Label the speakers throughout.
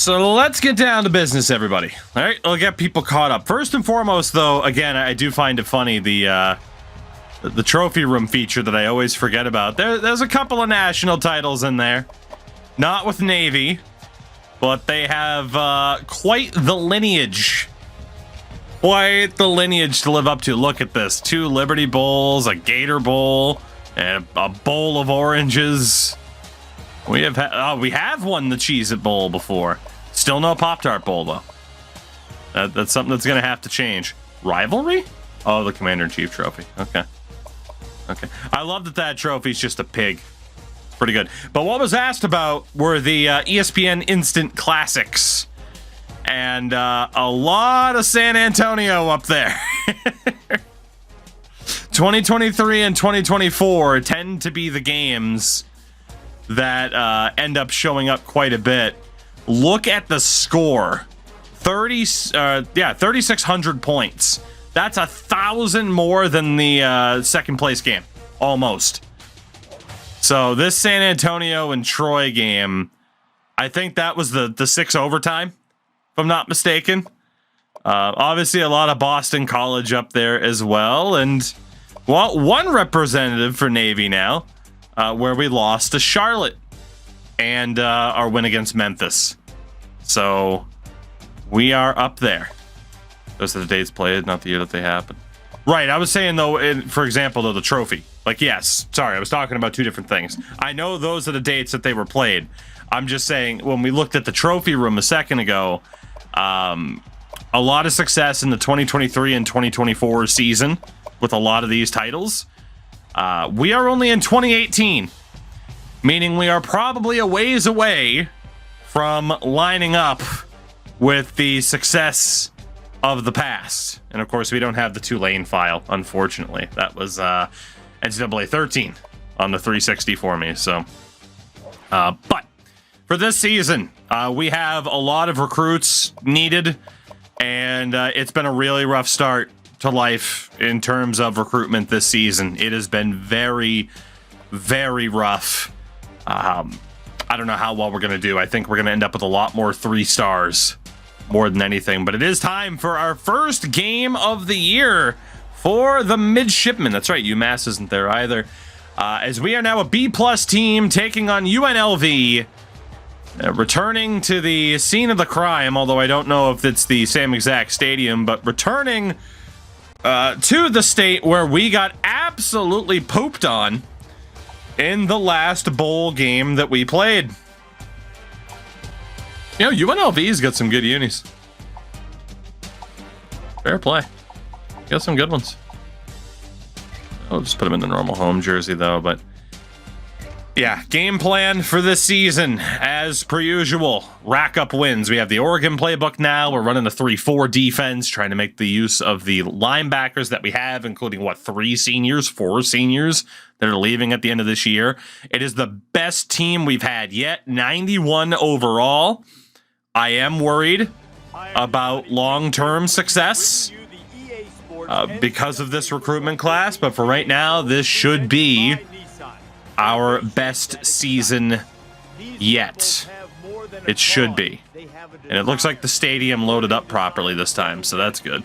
Speaker 1: So let's get down to business, everybody. All right, we'll get people caught up. First and foremost, though, again, I do find it funny, the trophy room feature that I always forget about. There's a couple of national titles in there. Not with Navy, but they have quite the lineage. Quite the lineage to live up to. Look at this. 2 Liberty Bowls, a Gator Bowl, and a bowl of oranges. We have won the Cheez-It Bowl before. Still no Pop-Tart Bowl, though. That's something that's going to have to change. Rivalry? Oh, the Commander-in-Chief trophy. Okay. Okay. I love that trophy's just a pig. It's pretty good. But what was asked about were the ESPN Instant Classics. And a lot of San Antonio up there. 2023 and 2024 tend to be the games that end up showing up quite a bit. Look at the score. 3,600 points. That's 1,000 more than the second place game. Almost. So this San Antonio and Troy game, I think that was the 6 overtime, if I'm not mistaken. Obviously a lot of Boston College up there as well. And well, one representative for Navy now. Where we lost to Charlotte and our win against Memphis. So we are up there. Those are the dates played, not the year that they happened. Right, I was saying, though, for example, though, the trophy. Like, yes, sorry, I was talking about 2 different things. I know those are the dates that they were played. I'm just saying, when we looked at the trophy room a second ago, a lot of success in the 2023 and 2024 season with a lot of these titles. We are only in 2018, meaning we are probably a ways away from lining up with the success of the past. And of course, we don't have the Tulane file, unfortunately. That was NCAA 13 on the 360 for me. So, but for this season, we have a lot of recruits needed, and it's been a really rough start to life in terms of recruitment this season. It has been very, very rough. I don't know how well we're going to do. I think we're going to end up with a lot more 3 stars more than anything. But it is time for our first game of the year for the midshipmen. That's right, UMass isn't there either. As we are now a B+ team taking on UNLV. Returning to the scene of the crime, although I don't know if it's the same exact stadium, but returning to the state where we got absolutely pooped on in the last bowl game that we played. You know, UNLV's got some good unis. Fair play. Got some good ones. I'll just put them in the normal home jersey, though, but yeah, game plan for this season, as per usual, rack up wins. We have the Oregon playbook now. We're running a 3-4 defense, trying to make the use of the linebackers that we have, including, 4 seniors that are leaving at the end of this year. It is the best team we've had yet, 91 overall. I am worried about long-term success because of this recruitment class, but for right now, this should be our best season yet. It should be. And it looks like the stadium loaded up properly this time, so that's good.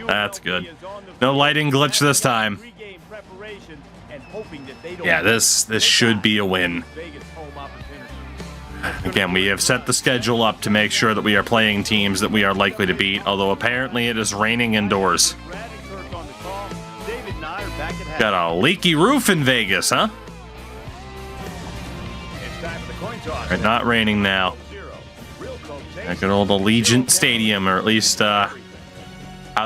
Speaker 1: That's good. No lighting glitch this time. Yeah, this should be a win. Again, we have set the schedule up to make sure that we are playing teams that we are likely to beat, although apparently it is raining indoors. Got a leaky roof in Vegas, huh? Right, not raining now. That good old Allegiant Stadium, or at least how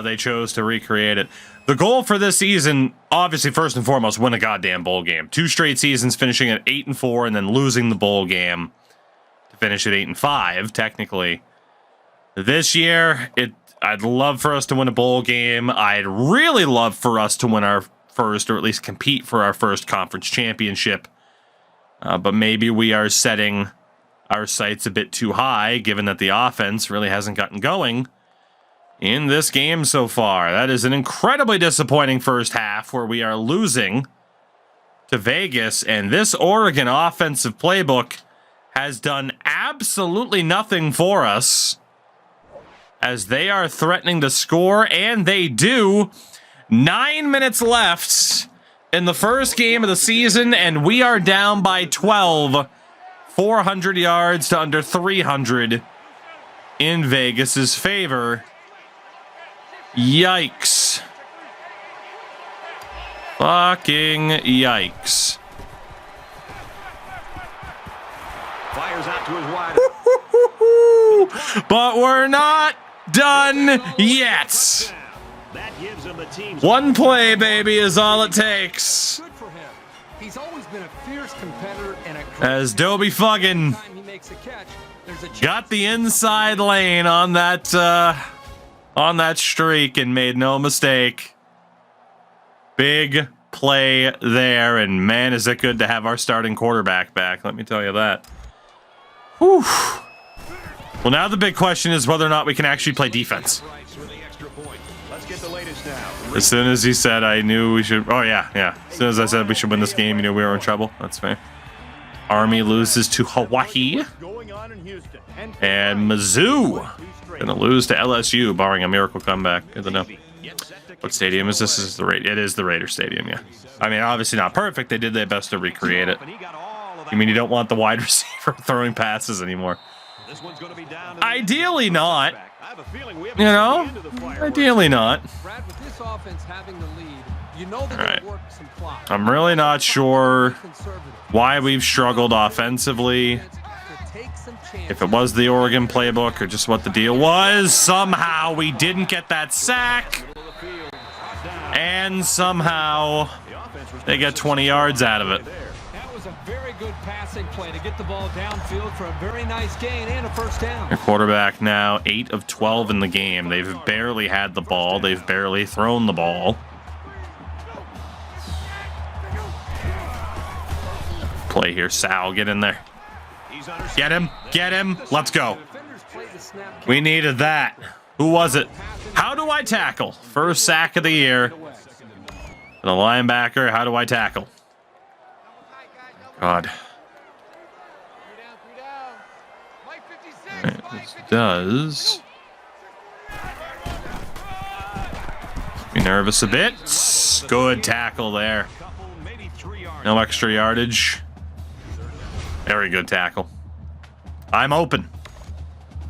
Speaker 1: they chose to recreate it. The goal for this season, obviously, first and foremost, win a goddamn bowl game. 2 straight seasons finishing at 8-4 and then losing the bowl game to finish at 8-5, technically. This year, I'd love for us to win a bowl game. I'd really love for us to win our first, or at least compete for our first conference championship. But maybe we are setting our sights a bit too high, given that the offense really hasn't gotten going in this game so far. That is an incredibly disappointing first half where we are losing to Vegas, and this Oregon offensive playbook has done absolutely nothing for us, as they are threatening to score, and they do. 9 minutes left in the first game of the season, and we are down by 12. 400 yards to under 300 in Vegas's favor. Yikes. Fucking yikes.
Speaker 2: Fires out to his wide.
Speaker 1: But we're not done yet.
Speaker 2: That gives him the team's
Speaker 1: One play, baby, is all it takes.
Speaker 3: Good for him. He's always been a fierce competitor and a
Speaker 1: As Dobie Fuggin
Speaker 3: time he makes a catch, there's a chance
Speaker 1: got the inside lane on that streak and made no mistake. Big play there, and man, is it good to have our starting quarterback back. Let me tell you that. Whew. Well, now the big question is whether or not we can actually play defense. As soon as he said I knew we should... Oh, yeah. As soon as I said we should win this game, you knew we were in trouble. That's fair. Army loses to Hawaii. And Mizzou going to lose to LSU, barring a miracle comeback. Good to know. What stadium is this? It is the Raider Stadium, yeah. I mean, obviously not perfect. They did their best to recreate it. You mean you don't want the wide receiver throwing passes anymore? Ideally not. You know? Ideally not.
Speaker 3: Brad, with this offense having the lead, you know they're
Speaker 1: All
Speaker 3: gonna work some clock.
Speaker 1: I'm really not sure why we've struggled offensively. If it was the Oregon playbook or just what the deal was. Somehow we didn't get that sack. And somehow they get 20 yards out of it.
Speaker 3: That was a very good passing play to get the ball downfield for a very nice gain and a first down.
Speaker 1: Your quarterback now 8 of 12 in the game. They've barely had the ball. They've barely thrown the ball. Play here, Sal. Get in there. Get him. Get him. Let's go. We needed that. Who was it? How do I tackle? First sack of the year. The linebacker, how do I tackle? God. Right, this does. Be nervous a bit. Good tackle there. No extra yardage. Very good tackle. I'm open.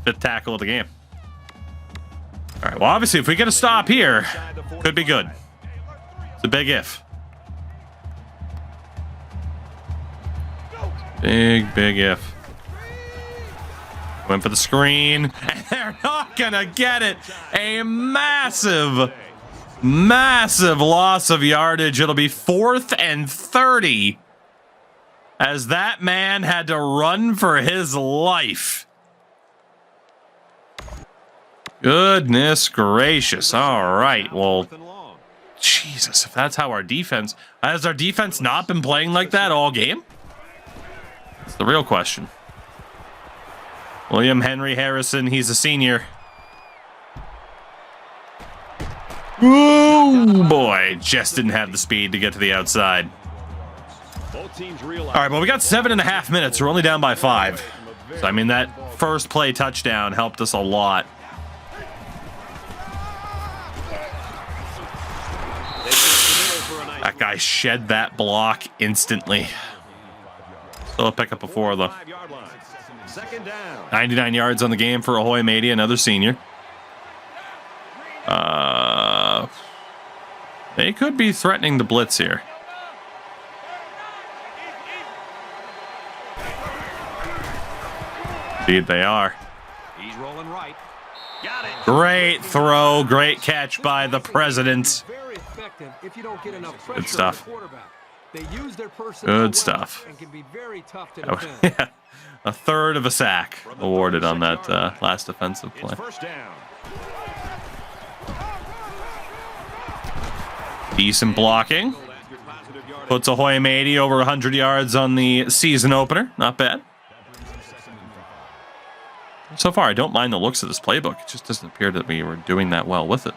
Speaker 1: 5th tackle of the game. All right, well, obviously, if we get a stop here, could be good. It's a big if. Big if. Went for the screen, and they're not going to get it. A massive loss of yardage. It'll be 4th and 30 as that man had to run for his life. Goodness gracious. All right, well, Jesus, if that's how our defense... Has our defense not been playing like that all game? That's the real question. William Henry Harrison, he's a senior. Ooh, boy, just didn't have the speed to get to the outside. All right, well, we got 7.5 minutes. We're only down by 5. So, I mean, that first play touchdown helped us a lot. That guy shed that block instantly. Still a pickup before, though. 99 yards on the game for Ahoy Mady, another senior. They could be threatening the blitz here. Indeed, they are.
Speaker 2: He's rolling right. Got it.
Speaker 1: Great throw, great catch by the president.
Speaker 3: Very effective if you don't get enough pressure
Speaker 1: Good stuff.
Speaker 3: on the quarterback. They use their personnel
Speaker 1: Good
Speaker 3: well
Speaker 1: stuff.
Speaker 3: and can be very tough to
Speaker 1: Oh,
Speaker 3: defend.
Speaker 1: yeah. A third of a sack awarded on that last defensive play.
Speaker 2: It's first down.
Speaker 1: Decent blocking. Puts Ahoy Mady over 100 yards on the season opener. Not bad. So far, I don't mind the looks of this playbook. It just doesn't appear that we were doing that well with it.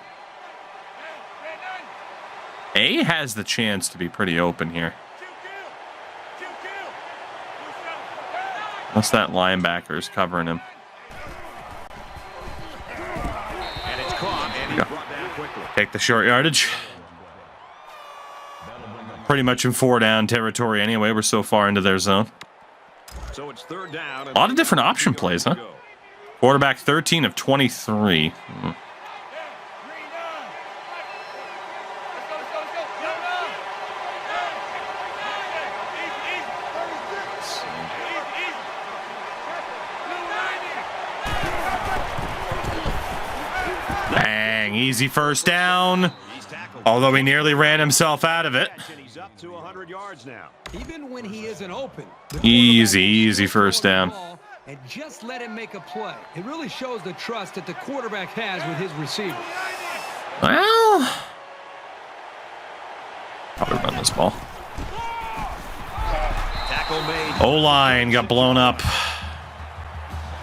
Speaker 1: A has the chance to be pretty open here. Plus that linebacker is covering him.
Speaker 2: And it's caught, and he's brought down quickly.
Speaker 1: Take the short yardage. Pretty much in 4-down territory anyway. We're so far into their zone.
Speaker 2: So it's 3rd down.
Speaker 1: A lot of different option plays, huh? Quarterback 13 of 23. Bang, easy first down. Although he nearly ran himself out of it.
Speaker 2: He's up to 100 yards now.
Speaker 3: Even when he isn't open.
Speaker 1: Easy first down.
Speaker 3: And just let him make a play. It really shows the trust that the quarterback has with his receiver.
Speaker 1: Well, probably run this ball.
Speaker 2: Tackle made.
Speaker 1: O-line got blown up.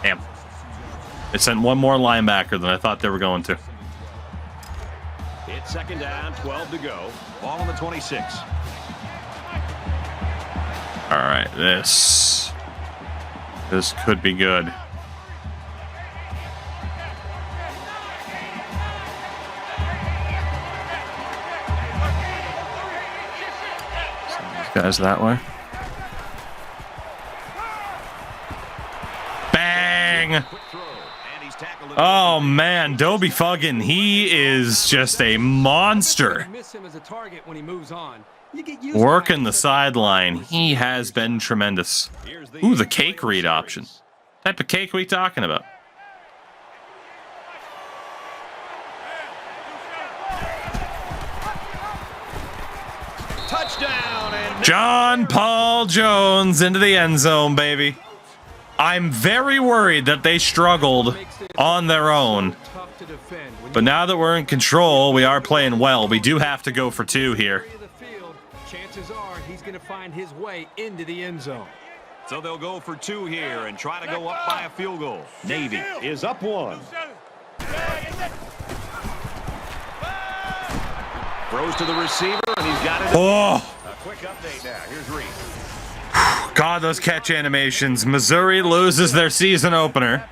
Speaker 1: Damn. They sent one more linebacker than I thought they were going to.
Speaker 2: It's 2nd down, 12 to go. Ball on the 26.
Speaker 1: All right, this could be good. Send these guys that way. Bang! Oh man, Dobie Fuggin, he is just a monster.
Speaker 3: Miss him as a target when he moves on.
Speaker 1: Working the sideline. He has been tremendous. Ooh, the cake read option. What type of cake are we talking about?
Speaker 2: Touchdown! And
Speaker 1: John Paul Jones into the end zone, baby. I'm very worried that they struggled on their own. But now that we're in control, we are playing well. We do have to go for 2 here.
Speaker 3: Chances are he's going to find his way into the end zone.
Speaker 2: so they'll go for 2 here and try to go up by a field goal. Navy is up 1. Throws to the receiver, and he's got it.
Speaker 1: Oh.
Speaker 2: A quick update now. Here's Reed.
Speaker 1: God, those catch animations. Missouri loses their season opener.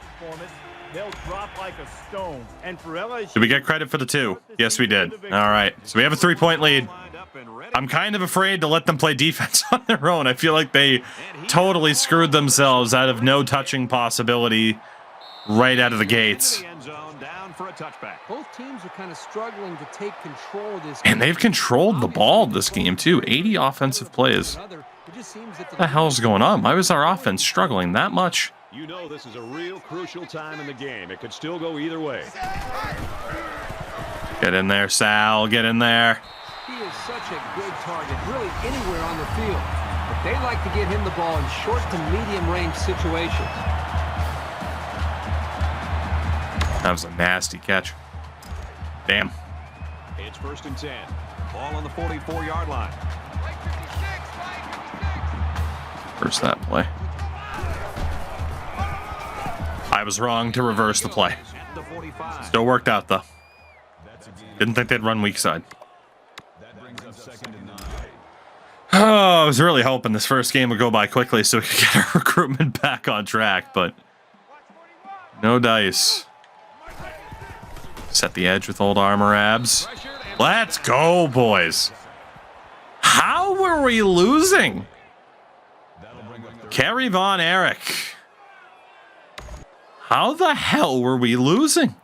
Speaker 4: They'll drop like a stone. And for LSU,
Speaker 1: Did we get credit for the 2? Yes, we did. All right. So we have a 3-point lead. I'm kind of afraid to let them play defense on their own. I feel like they totally screwed themselves out of no touching possibility right out of the gates.
Speaker 3: Both teams are kind of struggling to take control of this.
Speaker 1: And they've controlled the ball this game, too. 80 offensive plays. What the hell is going on? Why was our offense struggling that much?
Speaker 2: You know this is a real crucial time in the game. It could still go either way.
Speaker 1: Get in there, Sal. Get in there.
Speaker 3: He is such a good target, really anywhere on the field. But they like to get him the ball in short to medium range situations.
Speaker 1: That was a nasty catch. Damn.
Speaker 2: It's 1st and 10. Ball on the 44-yard line.
Speaker 1: Reverse that play. I was wrong to reverse the play. Still worked out, though. Didn't think they'd run weak side. Oh, I was really hoping this first game would go by quickly so we could get our recruitment back on track, but no dice. Set the edge with old armor abs. Let's go, boys. How were we losing? Kerry Von Erich. How the hell were we losing?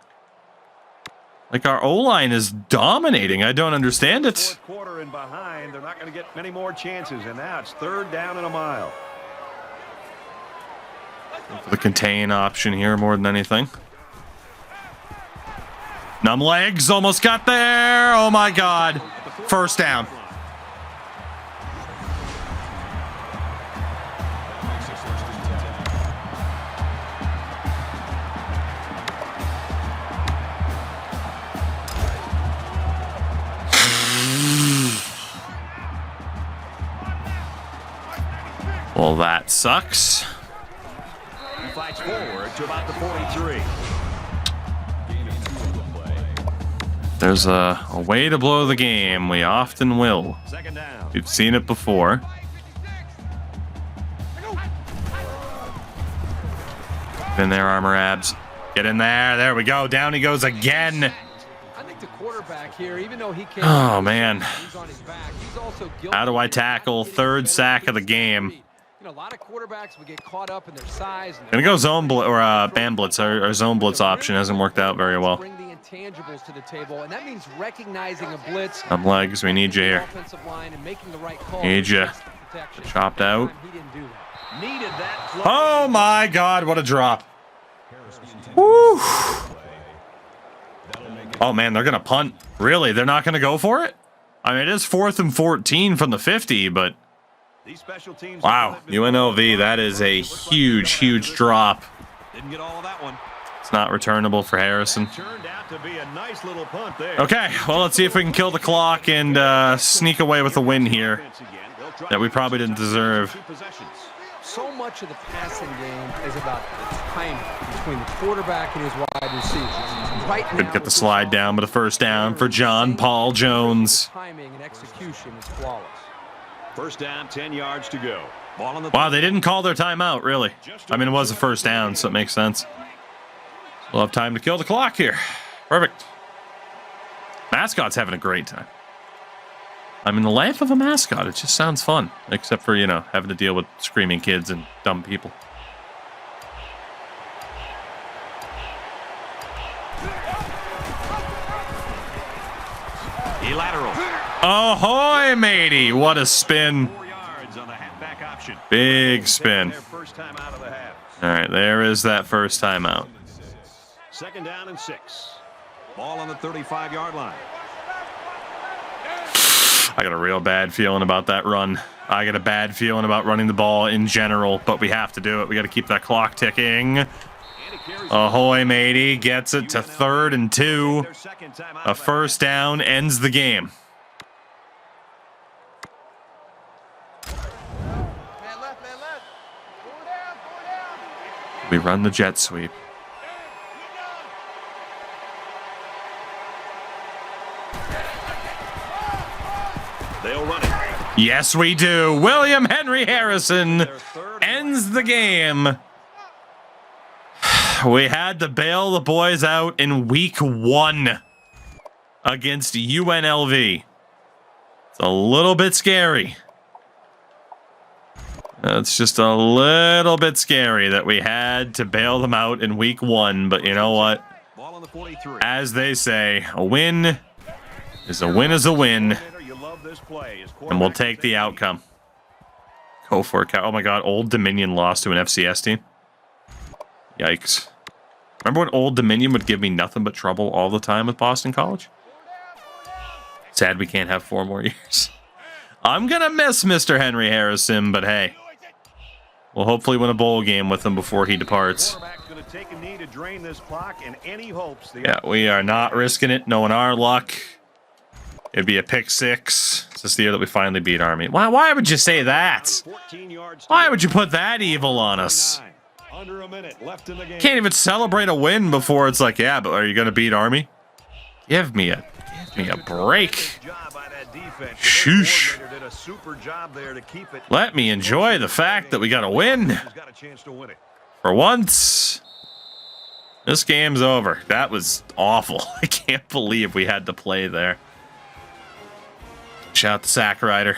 Speaker 1: Like, our O-line is dominating. I don't understand it.
Speaker 2: 4th quarter and behind, they're not going to get many more chances, and now it's 3rd down and a mile.
Speaker 1: For the contain option here more than anything. Numb legs almost got there. Oh my God. 1st down. Well, that sucks.
Speaker 2: He fights forward to about the 43.
Speaker 1: There's a way to blow the game. We often will.
Speaker 2: 2nd down.
Speaker 1: We've seen it before. in there, Armor Abs. Get in there. There we go. Down he goes again.
Speaker 3: I think the quarterback here, even though he can't,
Speaker 1: Oh, man.
Speaker 3: he's on his back. He's also guilty.
Speaker 1: How do I tackle? Third sack of the game.
Speaker 3: You know, a lot of quarterbacks would get caught up in their size.
Speaker 1: Gonna go zone blitz or man blitz. Our zone blitz option hasn't worked out very well.
Speaker 3: Bring the intangibles to the table, and that means recognizing a blitz.
Speaker 1: Some legs. We need you here.
Speaker 3: Offensive line and making the right call.
Speaker 1: Need you. Chopped out.
Speaker 3: He didn't do that.
Speaker 2: Needed that play.
Speaker 1: Oh my God! What a drop. Woo. Oh man, they're gonna punt. Really? They're not gonna go for it? I mean, it is 4th and 14 from the 50, but
Speaker 2: These special teams
Speaker 1: wow, UNLV, that is a huge, huge drop.
Speaker 2: didn't get all of that one.
Speaker 1: It's not returnable for Harrison.
Speaker 2: Turned out to be a nice little punt there.
Speaker 1: Okay, well, let's see if we can kill the clock and sneak away with a win here that we probably didn't deserve.
Speaker 3: So much of the passing game is about the timing between the quarterback and his wide receivers. Right now,
Speaker 1: Could get the slide down, but a first down for John Paul Jones.
Speaker 3: Timing and execution is flawless.
Speaker 2: First down, 10 yards to go. Ball on the
Speaker 1: Wow, they didn't call their timeout, really. I mean, it was a first down, so it makes sense. We'll have time to kill the clock here. Perfect. Mascot's having a great time. I mean, the life of a mascot, it just sounds fun. Except for, you know, having to deal with screaming kids and dumb people.
Speaker 2: lateral.
Speaker 1: Ahoy, matey. What a spin.
Speaker 2: 4 yards on the halfback option.
Speaker 1: Big spin.
Speaker 2: Their first time out of the half.
Speaker 1: All right, there is that first time out.
Speaker 2: Second down and 6. Ball on the 35-yard line.
Speaker 1: I got a real bad feeling about that run. I got a bad feeling about running the ball in general, but we have to do it. We got to keep that clock ticking. Ahoy, matey. Gets it to 3rd and 2. A first down ends the game. We run the jet sweep.
Speaker 2: They'll run it.
Speaker 1: Yes, we do. William Henry Harrison ends the game. We had to bail the boys out in week 1 against UNLV. It's a little bit scary. It's just a little bit scary that we had to bail them out in week 1. But you know what?
Speaker 2: Ball on the 43.
Speaker 1: As they say, a win is a win is a win. And we'll take the outcome. Go for it. Oh my God, Old Dominion lost to an FCS team. Yikes. Remember when Old Dominion would give me nothing but trouble all the time with Boston College? Sad we can't have 4 more years. I'm going to miss Mr. Henry Harrison, but hey. We'll hopefully win a bowl game with him before he departs. Yeah, we are not risking it, knowing our luck. It'd be a pick 6. It's just the year that we finally beat Army. Why would you say that? Why would you put that evil on us?
Speaker 2: Under a minute left in the game.
Speaker 1: Can't even celebrate a win before it's like, yeah, but are you going to beat Army? Give me a break. Shoosh. Let me enjoy the fact that we got a win. For once, this game's over. That was awful. I can't believe we had to play there. Shout out to Sack Rider.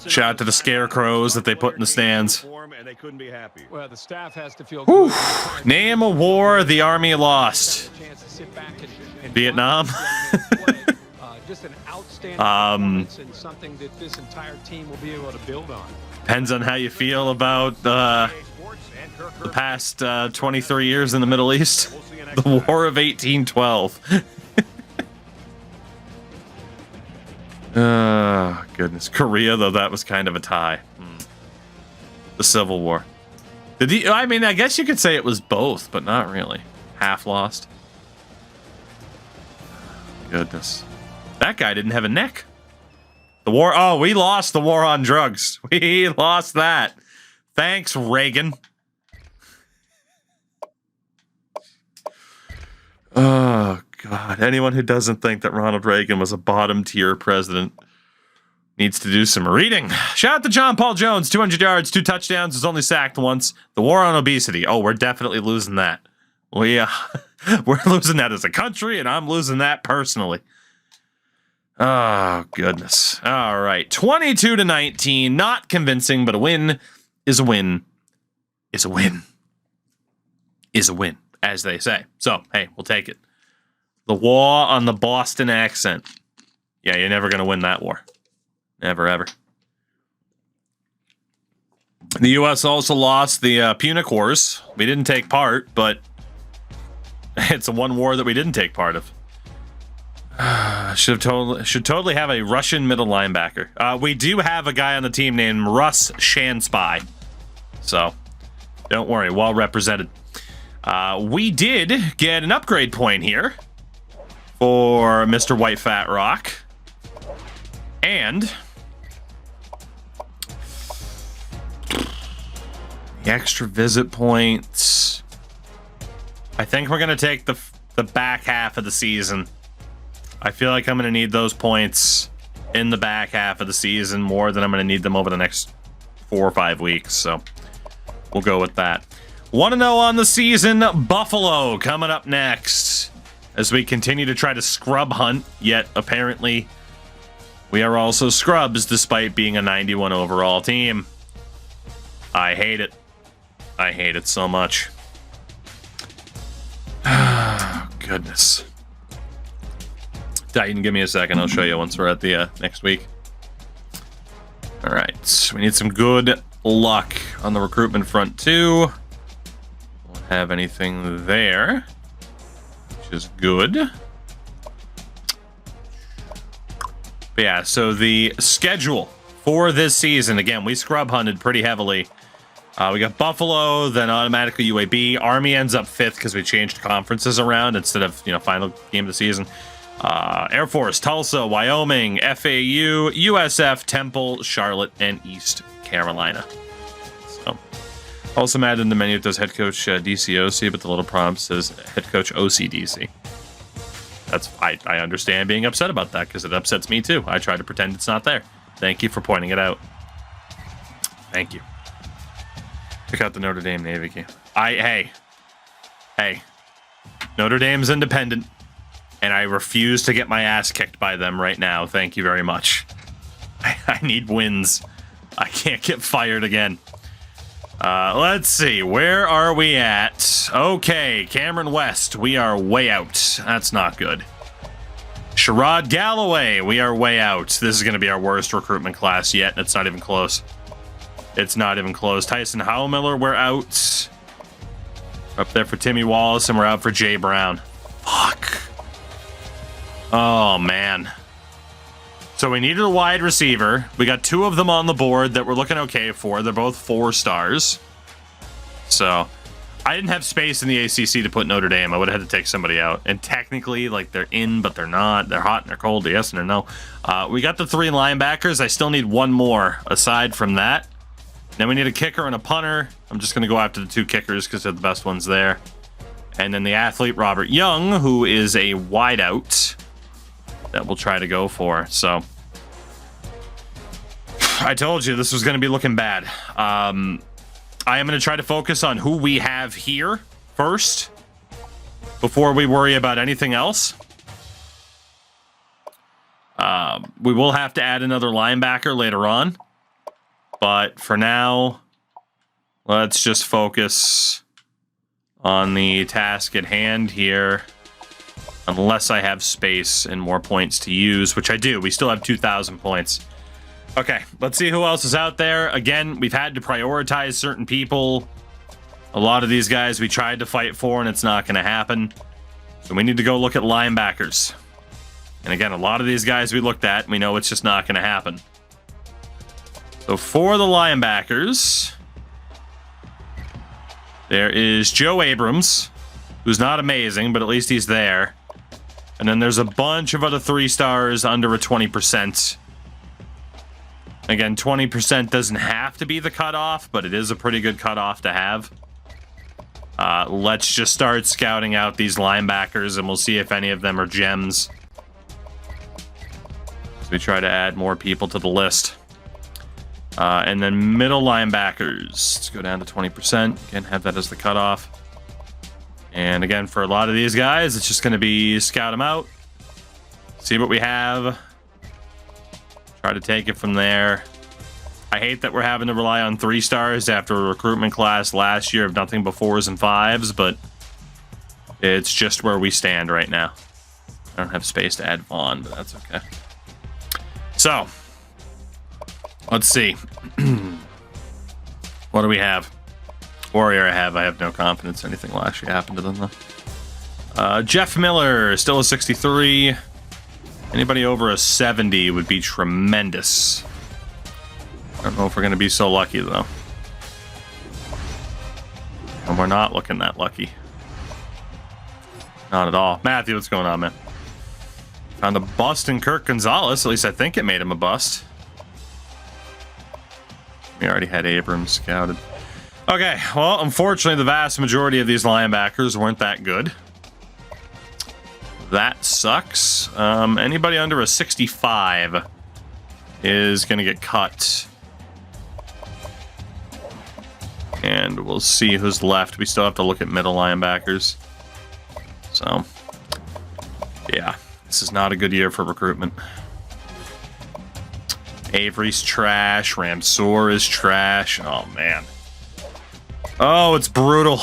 Speaker 1: Shout out to the scarecrows that they put in the stands.
Speaker 3: Well, the staff has to feel
Speaker 1: Whew. Name a war the Army lost. Vietnam.
Speaker 3: Just an outstanding performance and something that this entire team will be able to build on.
Speaker 1: Depends on how you feel about the past 23 years in the Middle East. The War of 1812. Oh, goodness. Korea, though, that was kind of a tie. The Civil War. I mean, I guess you could say it was both, but not really. Half lost. Goodness. That guy didn't have a neck. The war. Oh, we lost the war on drugs. We lost that. Thanks, Reagan. Oh, God. Anyone who doesn't think that Ronald Reagan was a bottom tier president, needs to do some reading. Shout out to John Paul Jones, 200 yards, 2 touchdowns, was only sacked once. The war on obesity. Oh, we're definitely losing that. We're losing that as a country, and I'm losing that personally. Oh, goodness. All right. 22-19. Not convincing, but a win is a win. Is a win. Is a win, as they say. So, hey, we'll take it. The war on the Boston accent. Yeah, you're never going to win that war. Never, ever. The U.S. also lost the Punic Wars. We didn't take part, but it's the one war that we didn't take part of. Should totally have a Russian middle linebacker. We do have a guy on the team named Russ Shanspy. So, don't worry, well represented. We did get an upgrade point here for Mr. White Fat Rock. And the extra visit points. I think we're going to take the back half of the season. I feel like I'm going to need those points in the back half of the season more than I'm going to need them over the next 4 or 5 weeks. So we'll go with that. 1-0 on the season. Buffalo coming up next as we continue to try to scrub hunt. Yet apparently we are also scrubs despite being a 91 overall team. I hate it. I hate it so much. Oh, goodness. Titan, give me a second. I'll show you once we're at the next week. All right. We need some good luck on the recruitment front, too. Won't have anything there, which is good. But yeah, so the schedule for this season, again, we scrub hunted pretty heavily. We got Buffalo, then automatically UAB. Army ends up 5th because we changed conferences around instead of, final game of the season. Air Force, Tulsa, Wyoming, FAU, USF, Temple, Charlotte, and East Carolina. So, also added in the menu, it does head coach DCOC, but the little prompt says head coach OCDC. I understand being upset about that because it upsets me too. I try to pretend it's not there. Thank you for pointing it out. Thank you. Check out the Notre Dame Navy game. Hey. Notre Dame's independent, and I refuse to get my ass kicked by them right now. Thank you very much. I need wins. I can't get fired again. Let's see. Where are we at? Okay, Cameron West. We are way out. That's not good. Sherrod Galloway. We are way out. This is going to be our worst recruitment class yet, and it's not even close. It's not even close. Tyson Howmiller, we're out. We're up there for Timmy Wallace, and we're out for Jay Brown. Fuck. Oh, man. So we needed a wide receiver. We got 2 of them on the board that we're looking okay for. They're both 4 stars. So I didn't have space in the ACC to put Notre Dame. I would have had to take somebody out. And technically, they're in, but they're not. They're hot and they're cold. Yes and no. We got the 3 linebackers. I still need 1 more aside from that. Then we need a kicker and a punter. I'm just going to go after the 2 kickers because they're the best ones there. And then the athlete, Robert Young, who is a wideout that we'll try to go for. So I told you this was going to be looking bad. I am going to try to focus on who we have here first before we worry about anything else. We will have to add another linebacker later on. But for now, let's just focus on the task at hand here. Unless I have space and more points to use, which I do. We still have 2,000 points. Okay, let's see who else is out there. Again, we've had to prioritize certain people. A lot of these guys we tried to fight for, and it's not going to happen. So we need to go look at linebackers. And again, a lot of these guys we looked at, we know it's just not going to happen. So for the linebackers, there is Joe Abrams, who's not amazing, but at least he's there. And then there's a bunch of other 3 stars under a 20%. Again, 20% doesn't have to be the cutoff, but it is a pretty good cutoff to have. Let's just start scouting out these linebackers, and we'll see if any of them are gems. as we try to add more people to the list. And then middle linebackers. Let's go down to 20%. Again, have that as the cutoff. And again, for a lot of these guys, it's just going to be scout them out, see what we have, try to take it from there. I hate that we're having to rely on 3 stars after a recruitment class last year of nothing but 4s and 5s, but it's just where we stand right now. I don't have space to add Vaughn, but that's okay. So, let's see. What do we have? Warrior I have no confidence anything will actually happen to them, though. Jeff Miller, still a 63. Anybody over a 70 would be tremendous. I don't know if we're going to be so lucky, though. And we're not looking that lucky. Not at all. Matthew, what's going on, man? Found a bust in Kirk Gonzalez. At least I think it made him a bust. We already had Abrams scouted. Okay, well, unfortunately, the vast majority of these linebackers weren't that good. That sucks. Anybody under a 65 is going to get cut. And we'll see who's left. We still have to look at middle linebackers. So, yeah, this is not a good year for recruitment. Avery's trash. Ramsour is trash. Oh, man. Oh, it's brutal.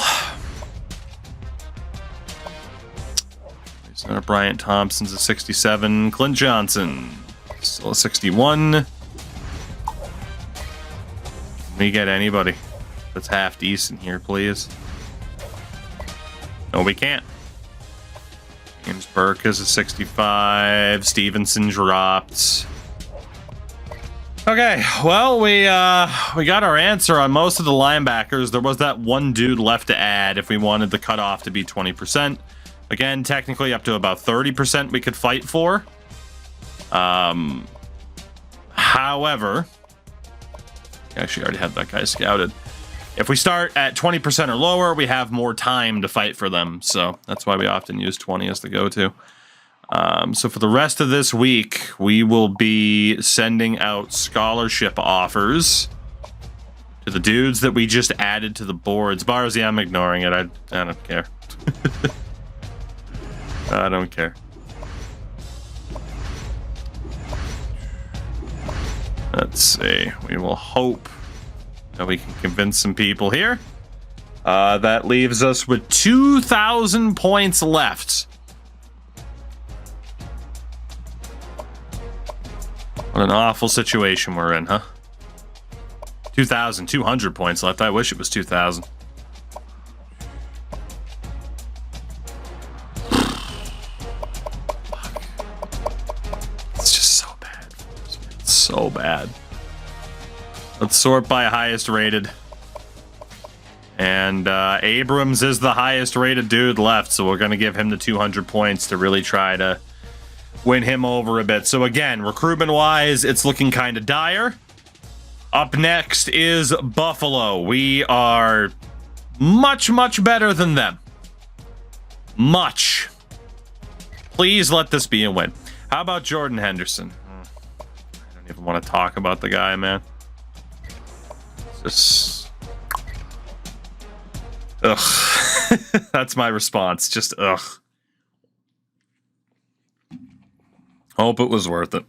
Speaker 1: Center Bryant Thompson's a 67. Clint Johnson, still a 61. Can we get anybody that's half decent here, please? No, we can't. James Burke is a 65. Stevenson dropped. Okay, well, we got our answer on most of the linebackers. There was that one dude left to add if we wanted the cutoff to be 20%. Again, technically up to about 30% we could fight for. However, actually already had that guy scouted. If we start at 20% or lower, we have more time to fight for them. So that's why we often use 20 as the go-to. So for the rest of this week, we will be sending out scholarship offers to the dudes that we just added to the boards. Barzy, I'm ignoring it. I don't care. I don't care. Let's see. We will hope that we can convince some people here. That leaves us with 2,000 points left. What an awful situation we're in, huh? 2,200 points left. I wish it was 2,000. It's just so bad. It's so bad. Let's sort by highest rated. And Abrams is the highest rated dude left, so we're going to give him the 200 points to really try to win him over a bit. So again, recruitment-wise, it's looking kind of dire. Up next is Buffalo. We are much, much better than them. Much. Please let this be a win. How about Jordan Henderson? I don't even want to talk about the guy, man. Just... ugh. That's my response. Just ugh. Hope it was worth it.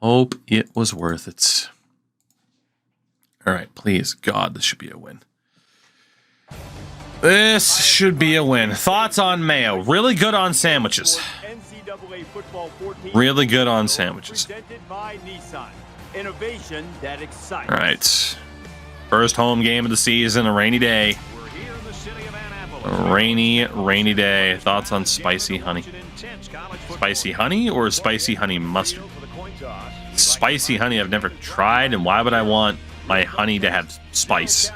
Speaker 1: Hope it was worth it. All right, please, God, this should be a win. This should be a win. Thoughts on mayo? Really good on sandwiches. Really good on sandwiches.
Speaker 4: Innovation that excites.
Speaker 1: All right. First home game of the season, a rainy day. A rainy day. Thoughts on spicy honey? Spicy honey or spicy honey mustard? Spicy honey I've never tried, and why would I want my honey to have spice?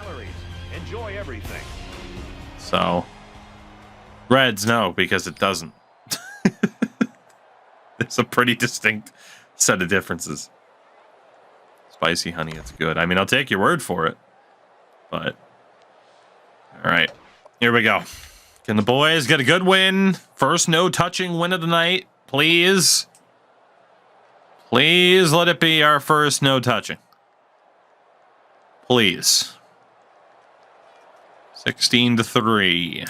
Speaker 4: Enjoy everything.
Speaker 1: So, Reds, no, because it doesn't. It's a pretty distinct set of differences. Spicy honey, it's good. I mean, I'll take your word for it. But, all right, here we go. Can the boys get a good win? First no-touching win of the night, please. Please let it be our first no touching. Please. 16-3.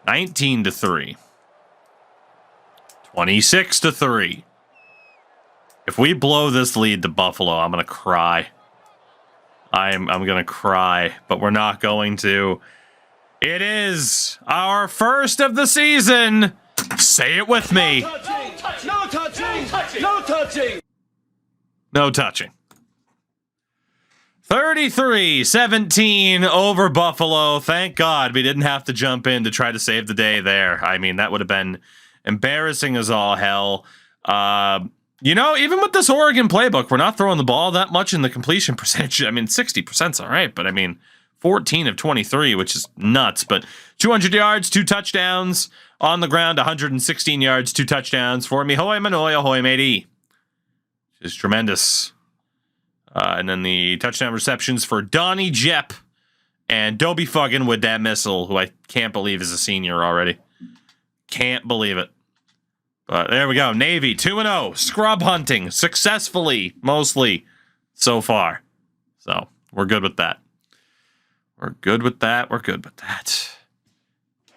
Speaker 1: 19-3. 26-3. If we blow this lead to Buffalo, I'm gonna cry. I'm gonna cry, but we're not going to. It is our first of the season. Say it with me.
Speaker 5: No touching! No touching! No touching!
Speaker 1: No touching. 33-17 over Buffalo. Thank God we didn't have to jump in to try to save the day there. I mean, that would have been embarrassing as all hell. You know, even with this Oregon playbook, we're not throwing the ball that much in the completion percentage. I mean, 60%'s all right, but I mean, 14 of 23, which is nuts. But 200 yards, 2 touchdowns on the ground, 116 yards, 2 touchdowns for Mihoy Manoy Ahoy Matey, which is tremendous. And then the touchdown receptions for Donnie Jepp and Dobie Fuggin with that missile, who I can't believe is a senior already. Can't believe it. But there we go. Navy 2-0. Scrub hunting successfully, mostly so far. So we're good with that. We're good with that. We're good with that.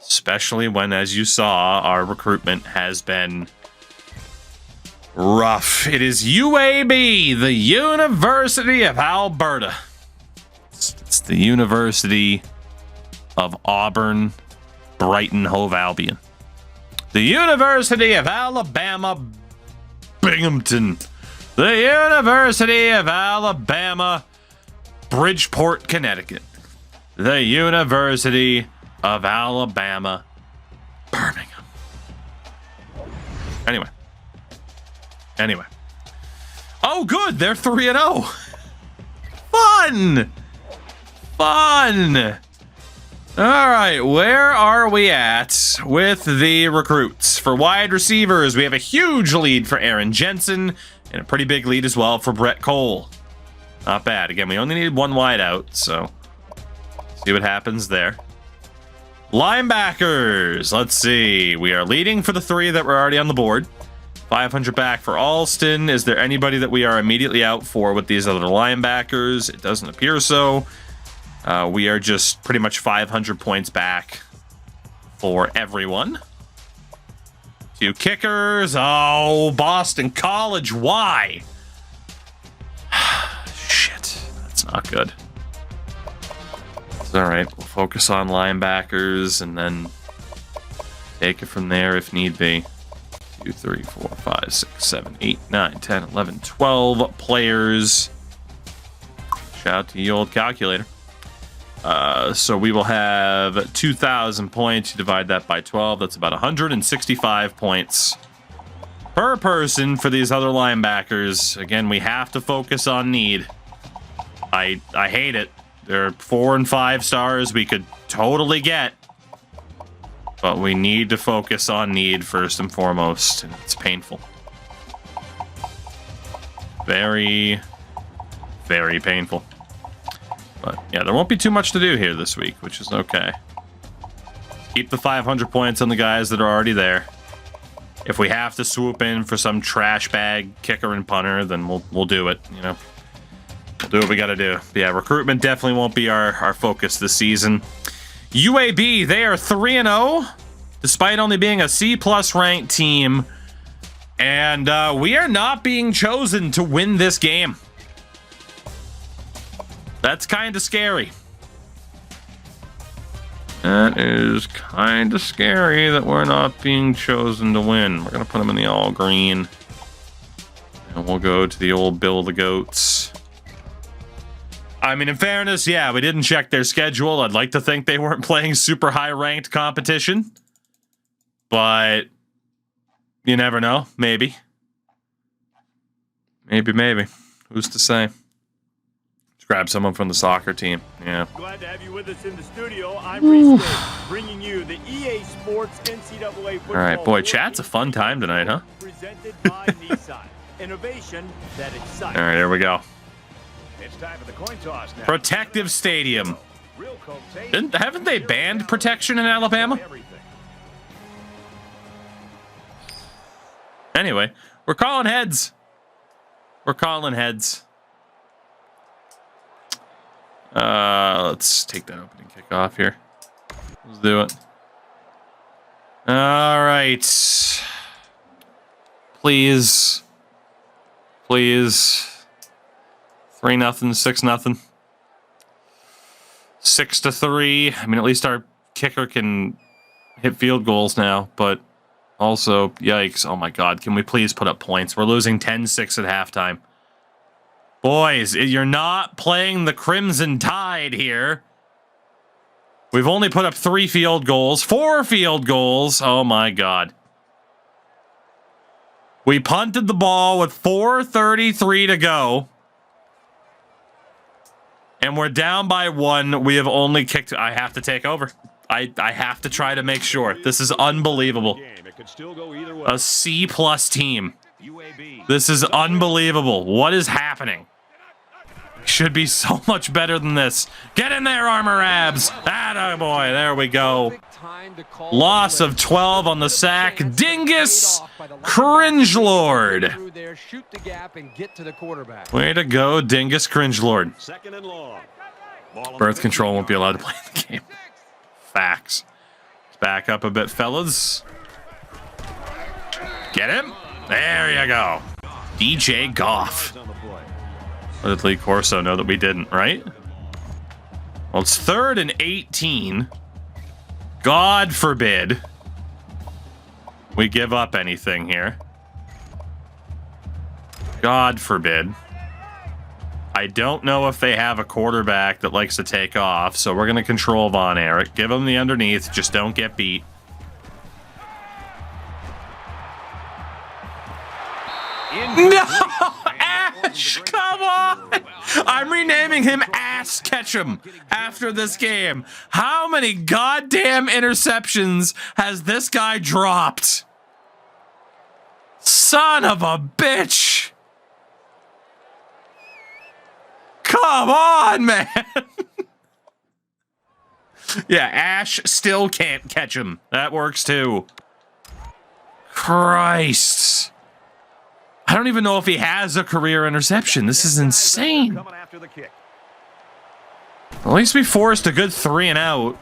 Speaker 1: Especially when, as you saw, our recruitment has been rough. It is UAB, the University of Alberta. It's the University of Auburn, Brighton, Hove Albion. The University of Alabama, Binghamton. The University of Alabama, Bridgeport, Connecticut. The University of Alabama, Birmingham. Anyway. Oh, good. They're 3-0. Fun. All right, where are we at with the recruits? For wide receivers, we have a huge lead for Aaron Jensen and a pretty big lead as well for Brett Cole. Not bad. Again, we only needed 1 wide out, so see what happens there. Linebackers, let's see. We are leading for the 3 that were already on the board. 500 back for Alston. Is there anybody that we are immediately out for with these other linebackers? It doesn't appear so. We are just pretty much 500 points back for everyone. 2 kickers. Oh, Boston College. Why? Shit. That's not good. It's all right. We'll focus on linebackers and then take it from there if need be. 2, 3, 4, 5, 6, 7, 8, 9, 10, 11, 12 players. Shout out to the old calculator. So we will have 2,000 points. You divide that by 12. That's about 165 points per person for these other linebackers. Again, we have to focus on need. I hate it. They're 4 and 5 stars we could totally get. But we need to focus on need first and foremost. And it's painful. Very, very painful. But yeah, there won't be too much to do here this week, which is okay. Keep the 500 points on the guys that are already there. If we have to swoop in for some trash bag kicker and punter, then we'll do it. You know, we'll do what we got to do. But yeah, recruitment definitely won't be our focus this season. UAB, they are 3-0, despite only being a C+ ranked team. And we are not being chosen to win this game. That's kind of scary. That is kind of scary that we're not being chosen to win. We're going to put them in the all green. And we'll go to the old Bill the Goats. I mean, in fairness, yeah, we didn't check their schedule. I'd like to think they weren't playing super high-ranked competition. But you never know. Maybe. Maybe. Who's to say? Let's grab someone from the soccer team. Yeah.
Speaker 4: Glad to have you with us in the studio. I'm Reese Day, bringing you the EA Sports NCAA football.
Speaker 1: All right, boy, chat's a fun time tonight, huh?
Speaker 4: Presented by Nissan. Innovation that excites.
Speaker 1: All right, here we go.
Speaker 2: It's time for the coin toss now.
Speaker 1: Protective Stadium.
Speaker 2: Real Coke
Speaker 1: Haven't they banned protection in Alabama? Anyway, we're calling heads. We're calling heads. Let's take that opening kickoff here. Let's do it. All right. Please. Please. 3-0, 6-0. 6-3. I mean, at least our kicker can hit field goals now, but also, yikes. Oh my God. Can we please put up points? We're losing 10-6 at halftime. Boys, you're not playing the Crimson Tide here. We've only put up 3 field goals, 4 field goals. Oh my God. We punted the ball with 4:33 to go. And we're down by 1. We have only kicked. I have to take over. I have to try to make sure. This is unbelievable. A C+ team. This is unbelievable. What is happening? Should be so much better than this. Get in there, Armor Abs. Atta boy. There we go. Loss of 12 on the sack. Dingus Cringelord. Way to go, Dingus Cringelord. Birth control won't be allowed to play the game. Facts. Back up a bit, fellas. Get him. There you go. DJ Goff. What did Lee Corso know that we didn't, right? Well, it's 3rd and 18. God forbid we give up anything here. God forbid. I don't know if they have a quarterback that likes to take off, so we're going to control Von Erich. Give him the underneath. Just don't get beat. No! Ash! Come on! I'm renaming him Ass Ketchum after this game. How many goddamn interceptions has this guy dropped? Son of a bitch! Come on, man! Yeah, Ash still can't catch him. That works too. Christ. I don't even know if he has a career interception. This is insane. At least we forced a good 3 and out.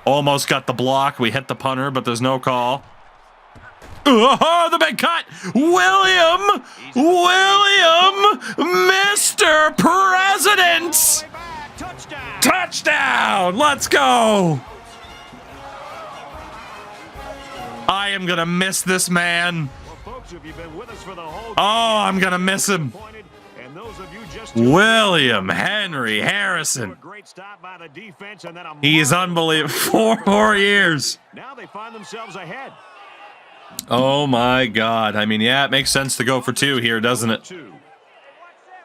Speaker 1: Almost got the block. We hit the punter, but there's no call. Oh, the big cut. William, Mr. President. Touchdown. Let's go. I am going to miss this man. Oh, I'm going to miss him. William Henry Harrison. He's unbelievable. 4 years.
Speaker 2: Now they find themselves ahead.
Speaker 1: Oh my God. I mean, yeah, it makes sense to go for 2 here, doesn't it?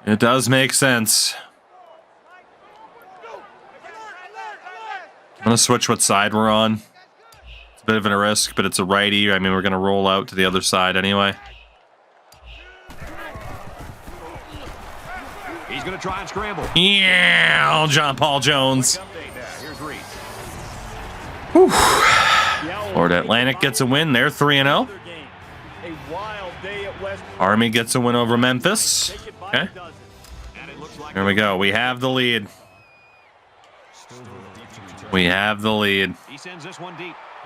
Speaker 1: It does make sense. I'm going to switch what side we're on. It's a bit of a risk, but it's a righty. I mean, we're going to roll out to the other side anyway.
Speaker 2: He's going to try and scramble.
Speaker 1: Yeah, John Paul Jones. Whew. Florida Atlantic gets a win. They're 3-0. Army gets a win over Memphis. Okay. Here we go. We have the lead. We have the lead.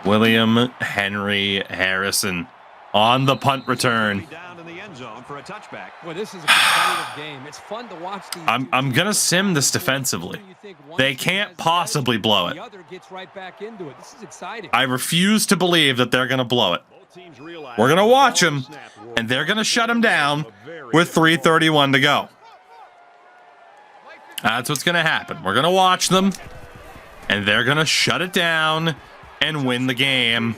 Speaker 1: William Henry Harrison on the punt return.
Speaker 3: Well, this is a competitive game. It's fun to watch these.
Speaker 1: I'm gonna sim this defensively. They can't possibly blow it.
Speaker 3: The other gets right back into it. This is exciting.
Speaker 1: I refuse to believe that they're gonna blow it. We're gonna watch them, and they're gonna shut them down with 3:31 to go. That's what's gonna happen. We're gonna watch them, and they're gonna shut it down and win the game.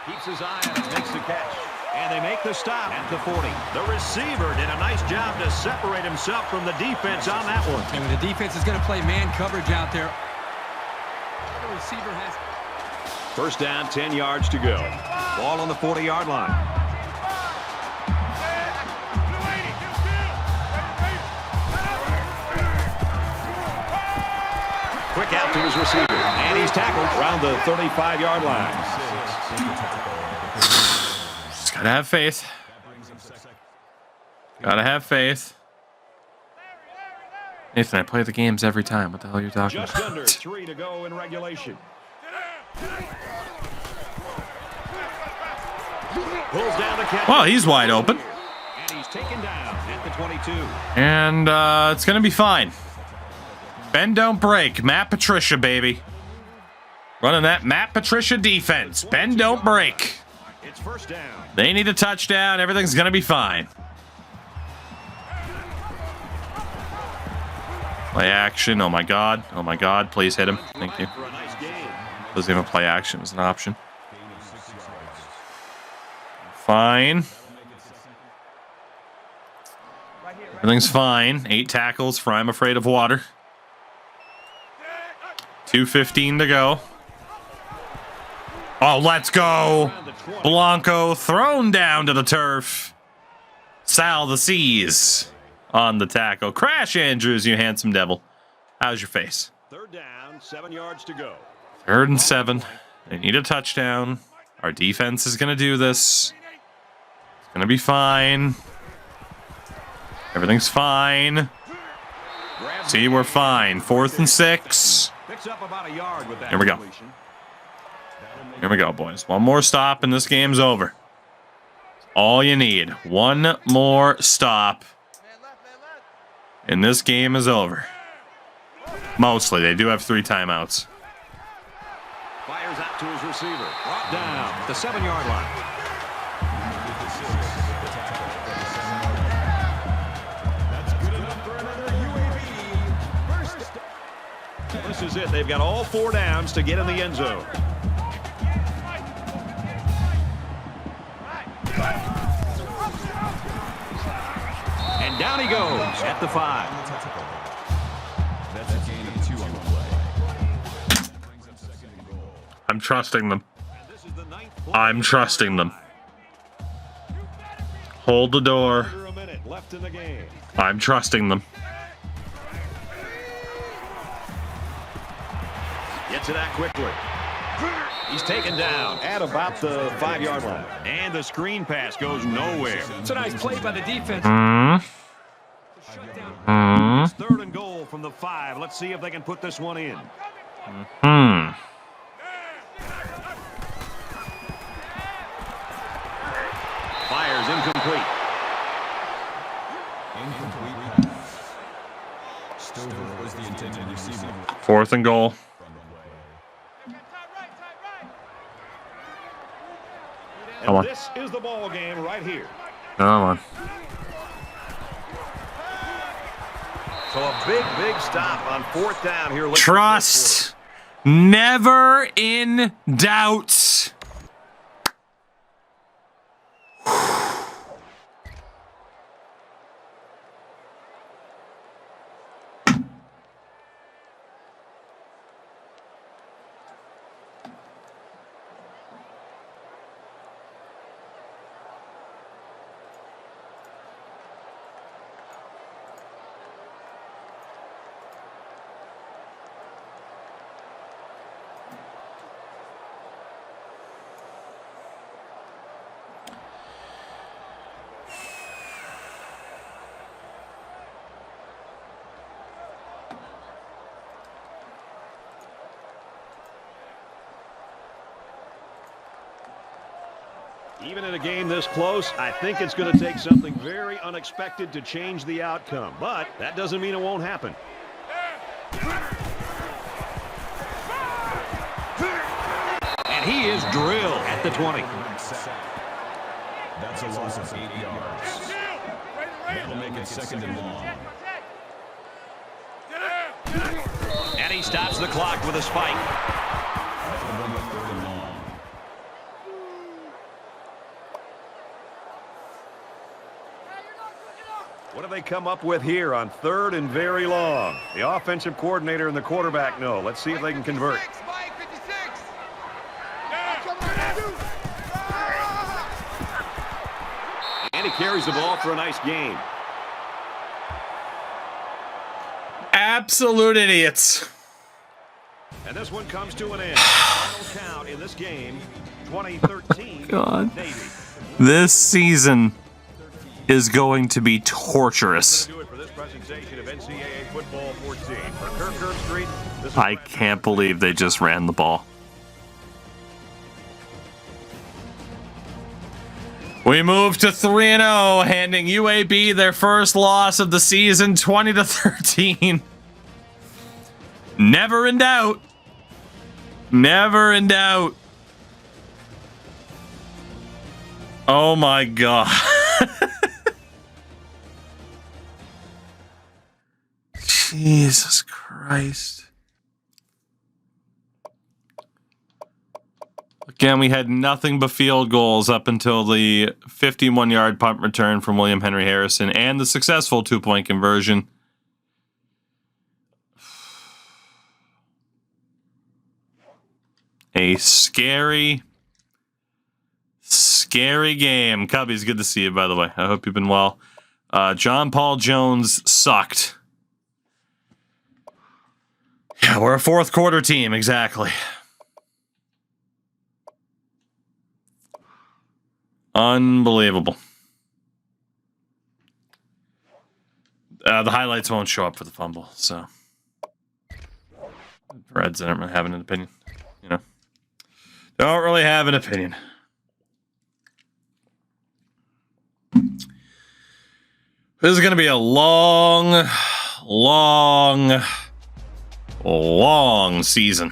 Speaker 2: Keeps his eye on it, makes the catch. And they make the stop at the 40. The receiver did a nice job to separate himself from the defense on that one.
Speaker 3: And the defense is going to play man coverage out there. The receiver has...
Speaker 2: First down, 10 yards to go. Ball on the 40-yard line. Quick out to his receiver. And he's tackled around the 35-yard line.
Speaker 1: Just gotta have faith. Gotta have faith. Nathan, I play the games every time. What the hell are you talking
Speaker 2: Just
Speaker 1: about?
Speaker 2: under 3 to go in regulation. Pulls down the catch.
Speaker 1: Well, he's wide open.
Speaker 2: And he's taken down at the 22.
Speaker 1: And it's going to be fine. Bend, don't break. Matt Patricia, baby. Running that Matt Patricia defense. Bend, don't break.
Speaker 2: It's first down.
Speaker 1: They need a touchdown. Everything's going to be fine. Play action. Oh, my God. Oh, my God. Please hit him. Thank you.
Speaker 2: For a nice game.
Speaker 1: Doesn't even play action as an option. Fine. Everything's fine. 8 tackles for I'm afraid of water. 2:15 to go. Oh, let's go. Blanco thrown down to the turf. Sal the seas on the tackle. Crash Andrews, you handsome devil. How's your face?
Speaker 2: Third down, 7 yards to go.
Speaker 1: 3rd and 7. They need a touchdown. Our defense is going to do this. It's going to be fine. Everything's fine. See, we're fine. 4th and 6.
Speaker 2: Picks up about a yard with that
Speaker 1: Here we go.
Speaker 2: completion.
Speaker 1: Here we go, boys. One more stop and this game's over. All you need. One more stop. And this game is over. Mostly. They do have 3 timeouts.
Speaker 2: Fires out to his receiver. Brought down at the 7-yard line. That's good enough for another UAB. First. This is it. They've got all 4 downs to get in the end zone. And down he goes at the 5.
Speaker 1: I'm trusting them. I'm trusting them. Hold the door.
Speaker 2: Under a minute left in the game.
Speaker 1: I'm trusting them.
Speaker 2: Gets it out quickly. He's taken down at about the 5-yard line. And the screen pass goes nowhere.
Speaker 3: It's a nice play by the defense.
Speaker 2: It's 3rd and goal from the 5. Let's see if they can put this one in. Fires incomplete.
Speaker 6: Stover was the intended receiver.
Speaker 1: 4th and goal. Come on.
Speaker 2: And this is the ball game right here.
Speaker 1: Come on.
Speaker 2: So a big stop on 4th down here.
Speaker 1: Trust. Never in doubt.
Speaker 2: Even in a game this close, I think it's going to take something very unexpected to change the outcome. But that doesn't mean it won't happen. And he is drilled at the 20.
Speaker 6: That's a loss of 8 yards. That'll make it 2nd and long.
Speaker 2: And he stops the clock with a spike.
Speaker 6: That'll bring up 3rd and long.
Speaker 2: What do they come up with here on 3rd and very long? The offensive coordinator and the quarterback know. Let's see if they can convert. And he carries the ball for a nice gain.
Speaker 1: Absolute idiots.
Speaker 2: And this one comes to an end. Final count in this game, 2013
Speaker 1: God.
Speaker 2: Navy.
Speaker 1: This season is going to be torturous.
Speaker 2: Do it for this presentation of NCAA Football 14. For Kirk Street, this is
Speaker 1: I can't believe they just ran the ball. We move to 3-0, handing UAB their first loss of the season, 20-13. Never in doubt. Never in doubt. Oh my God. Jesus Christ. Again, we had nothing but field goals up until the 51-yard punt return from William Henry Harrison and the successful 2-point conversion. A scary game. Cubbies, good to see you, by the way. I hope you've been well. John Paul Jones sucked. Yeah, we're a fourth quarter team, exactly. Unbelievable. The highlights won't show up for the fumble, so Reds, I don't really have an opinion. You know, don't really have an opinion. This is going to be a long season.